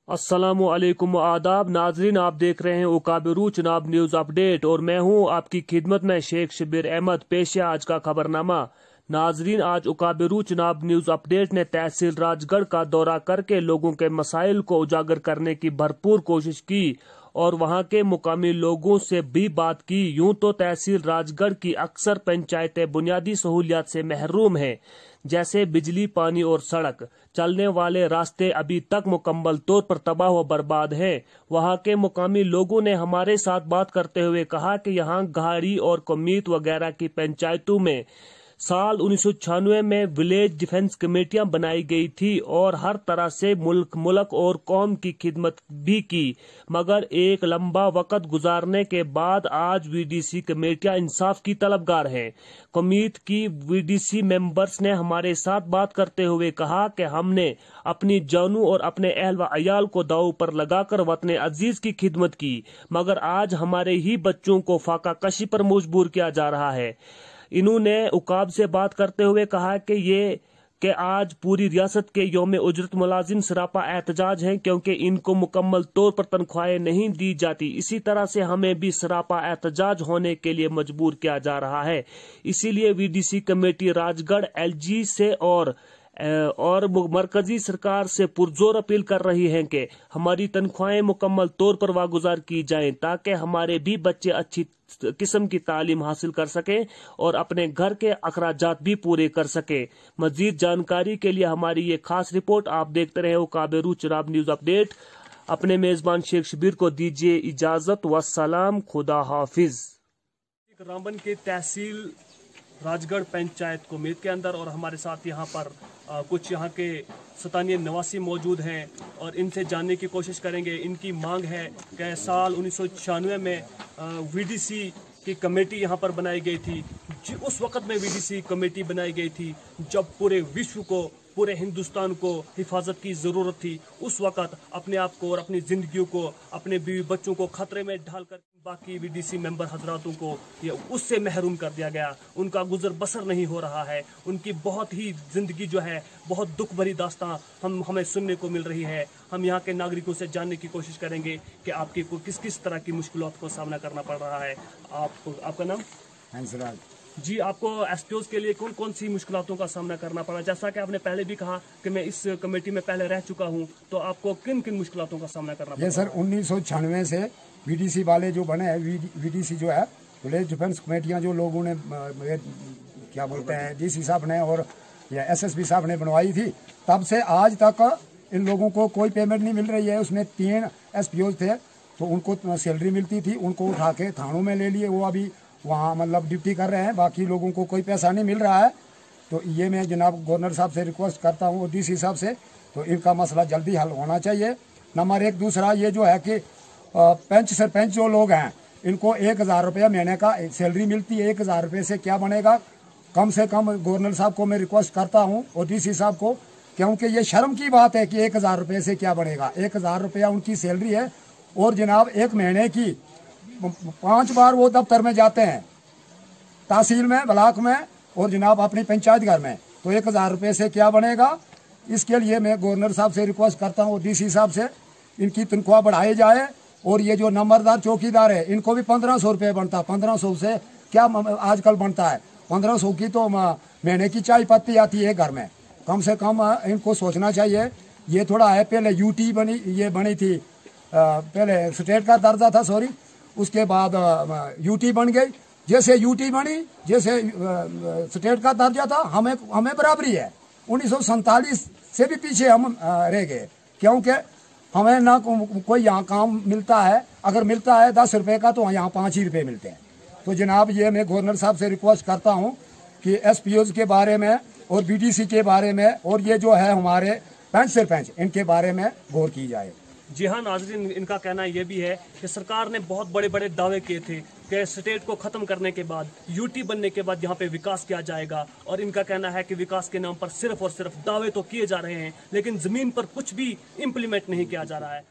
अस्सलामुअलैकुम आदाब नाजरीन, आप देख रहे हैं उकाबिरू चुनाव न्यूज अपडेट और मैं हूं आपकी खिदमत में शेख शबीर अहमद। पेश है आज का खबरनामा। नाजरीन, आज उकाबिरू चुनाव न्यूज अपडेट ने तहसील राजगढ़ का दौरा करके लोगों के मसाइल को उजागर करने की भरपूर कोशिश की और वहां के मुकामी लोगों से भी बात की। यूं तो तहसील राजगढ़ की अक्सर पंचायतें बुनियादी सहूलियात से महरूम हैं, जैसे बिजली, पानी और सड़क। चलने वाले रास्ते अभी तक मुकम्मल तौर पर तबाह व बर्बाद हैं। वहां के मुकामी लोगों ने हमारे साथ बात करते हुए कहा कि यहां घाड़ी और कमीत वगैरह की पंचायतों में साल 1996 में विलेज डिफेंस कमेटियां बनाई गई थी और हर तरह से मुल्क और कौम की खिदमत भी की, मगर एक लंबा वक्त गुजारने के बाद आज वीडीसी कमेटियां इंसाफ की तलबगार हैं। कमीत की वीडीसी मेंबर्स ने हमारे साथ बात करते हुए कहा कि हमने अपनी जानू और अपने अहल व अयाल को दांव पर लगाकर वतन अजीज की खिदमत की, मगर आज हमारे ही बच्चों को फाका कशी पर मजबूर किया जा रहा है। इन्होंने उकाब से बात करते हुए कहा कि आज पूरी रियासत के यौम उजरत मुलाजिम सरापा एहतजाज हैं, क्योंकि इनको मुकम्मल तौर पर तनख्वाहें नहीं दी जाती। इसी तरह से हमें भी सरापा एहतजाज होने के लिए मजबूर किया जा रहा है। इसीलिए वीडीसी कमेटी राजगढ़ एलजी से और मरकजी सरकार से पुरजोर अपील कर रही हैं कि हमारी तनख्वाहें मुकम्मल तौर पर वागुजार की जाएं, ताकि हमारे भी बच्चे अच्छी किस्म की तालीम हासिल कर सकें और अपने घर के अखराजात भी पूरे कर सकें। मजीद जानकारी के लिए हमारी ये खास रिपोर्ट आप देखते रहे उकाबिरू चुनाव न्यूज अपडेट। अपने मेजबान शेख शबीर को दीजिए इजाजत। वस्सलाम, खुदा हाफिज। रामबन के तहसील राजगढ़ पंचायत कुमीत के अंदर और हमारे साथ यहाँ पर कुछ यहाँ के स्थानीय निवासी मौजूद हैं और इनसे जानने की कोशिश करेंगे। इनकी मांग है कि साल 1996 में वीडीसी की कमेटी यहाँ पर बनाई गई थी। उस वक़्त में वीडीसी कमेटी बनाई गई थी जब पूरे विश्व को, पूरे हिंदुस्तान को हिफाजत की ज़रूरत थी। उस वक़्त अपने आप को और अपनी ज़िंदगियों को, अपने बीवी बच्चों को ख़तरे में डालकर बाकी वीडीसी मेंबर हजरातों को ये उससे महरूम कर दिया गया। उनका गुजर बसर नहीं हो रहा है। उनकी बहुत ही ज़िंदगी जो है, बहुत दुख भरी दास्तां हमें सुनने को मिल रही है। हम यहाँ के नागरिकों से जानने की कोशिश करेंगे कि आपकी को किस तरह की मुश्किलात को सामना करना पड़ रहा है। आपका नाम? हंसराज जी, आपको एसपीओज के लिए कौन कौन सी मुश्किलातों का सामना करना पड़ा? जैसा कि आपने पहले भी कहा कि मैं इस कमेटी में पहले रह चुका हूं, तो आपको किन किन मुश्किलातों का सामना करना पड़ा? ये सर 1996 से वीडीसी वाले जो बने हैं, वीडीसी जो है विलेज डिफेंस कमेटियां जो लोगों ने क्या बोलते हैं डीसी साहब ने और या एसएसपी साहब ने बनवाई थी, तब से आज तक इन लोगों को कोई पेमेंट नहीं मिल रही है। उसमें 3 एसपीओज थे तो उनको सैलरी मिलती थी, उनको उठा के थानों में ले लिए, वो अभी वहाँ मतलब ड्यूटी कर रहे हैं। बाकी लोगों को कोई पैसा नहीं मिल रहा है। तो ये मैं जनाब गवर्नर साहब से रिक्वेस्ट करता हूँ, डीसी साहब से, तो इनका मसला जल्दी हल होना चाहिए। नंबर 1। दूसरा ये जो है कि पंच सरपंच जो लोग हैं, इनको 1000 रुपया महीने का सैलरी मिलती है। 1000 रुपये से क्या बनेगा? कम से कम गवर्नर साहब को मैं रिक्वेस्ट करता हूँ और डीसी साहब को, क्योंकि ये शर्म की बात है कि 1000 रुपये से क्या बनेगा। 1000 रुपया उनकी सैलरी है और जनाब एक महीने की 5 बार वो दफ्तर में जाते हैं, तहसील में, ब्लॉक में और जनाब अपनी पंचायत घर में। तो 1000 रुपये से क्या बनेगा? इसके लिए मैं गवर्नर साहब से रिक्वेस्ट करता हूँ, डीसी साहब से, इनकी तनख्वाह बढ़ाई जाए। और ये जो नंबरदार चौकीदार है, इनको भी 1500 रुपये बनता है। 1500 से क्या आजकल बनता है? 1500 की तो महीने की चाय पत्ती आती है घर में। कम से कम इनको सोचना चाहिए। ये थोड़ा है, पहले यूटी बनी थी, पहले स्टेट का दर्जा था, सॉरी, उसके बाद यूटी बन गई। जैसे यूटी बनी, जैसे स्टेट का दर्जा था, हमें बराबरी है। 1947 से भी पीछे हम रह गए, क्योंकि हमें ना कोई यहाँ काम मिलता है। अगर मिलता है 10 रुपये का, तो यहाँ 5 ही रुपये मिलते हैं। तो जनाब ये मैं गवर्नर साहब से रिक्वेस्ट करता हूँ कि एसपीओज के बारे में और बीडीसी के बारे में और ये जो है हमारे पंच सरपंच, इनके बारे में गौर की जाए। जी हाँ नाजरीन, इनका कहना यह भी है कि सरकार ने बहुत बड़े बड़े दावे किए थे कि स्टेट को खत्म करने के बाद, यूटी बनने के बाद यहाँ पे विकास किया जाएगा। और इनका कहना है कि विकास के नाम पर सिर्फ और सिर्फ दावे तो किए जा रहे हैं, लेकिन जमीन पर कुछ भी इम्प्लीमेंट नहीं किया जा रहा है।